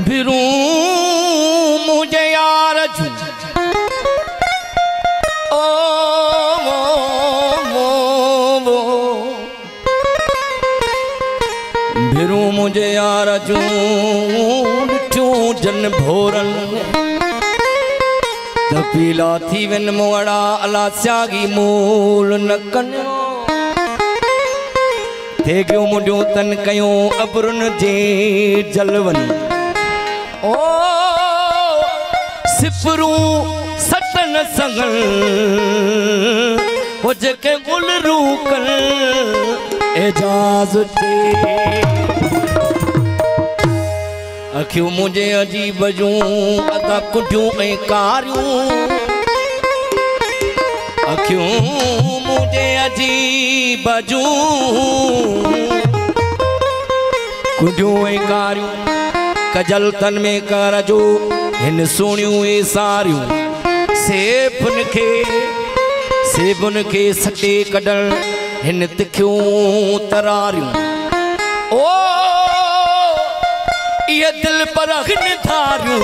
भिरू मुझे यार जू ओ भिरू मुझे यार जू चू जन भोरन पीला थी वन मोड़ा अला स्यागी मूल न कन्यो थे गयो मुझो तन कयो अबरुन जे जलवन ओ सिपरू सटन संगल वो जके गुल रूकल एजाज ते अखियों मुझे अजीब जूं अदा कुटियूं ऐं कारियूं अखियों मुझे अजीब जूं कुटियूं ऐं कारियूं कजल तन में कर जो हिन सुणियूं ऐं सारियूं सेबुन खे सटे कढण हिन तिखियूं तरारियूं ओ ये दिल पर अग्नि धारियूं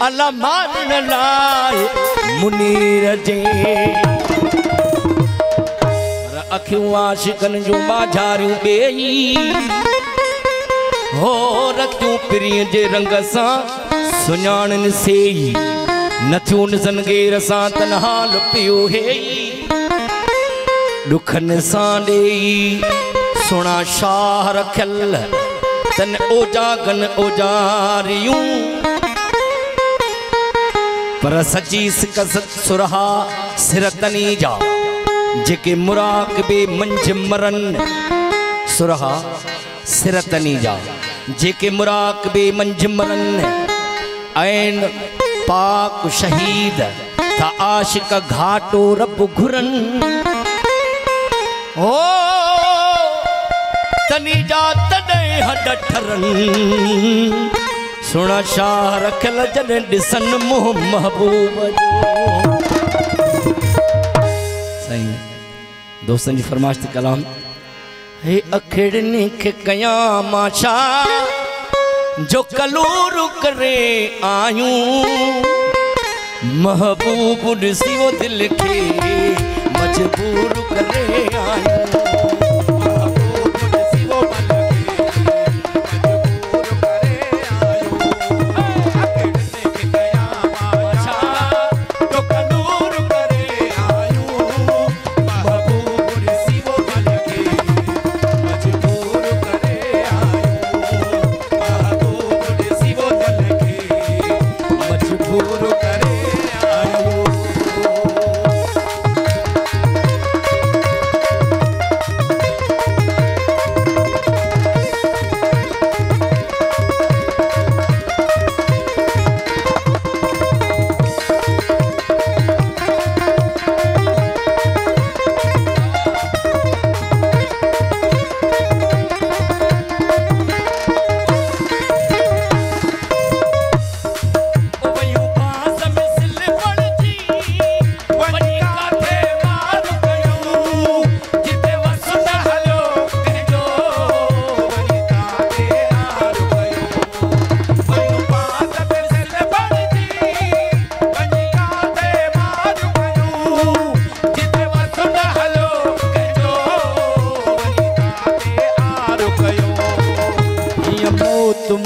अला मारन लाए मुनीर जे अखियूं आशिकन जूं बाझारियूं बेई हो रखियूं पिरीअ जे रंग सां सुञाणन सेई नथियूं निसन गेर सां तन्हा लुपियो हेई दुखन सां ॾेई सुणा शाह रखियल तन ओजागन ओजारियूं पर सची सिकसत सुरहा सिरतनी जा जेके मुराकबे मंझ मरन सुरहा सिरतनी जा जेके मुराकबे मंझ मरन ऐन पाक शहीद था आशिक घाटो रब घुरन ओ तनी जा तने हड ठरन सुना शाह रखल जन दिसन मोह महबूब जो सही दोस्तन जी फरमाइश थी कलाम हे अखड़नी के कया माशा जो कलूर करे आयूं महबूब सी वो दिल के मजबूर करे आयूं तुम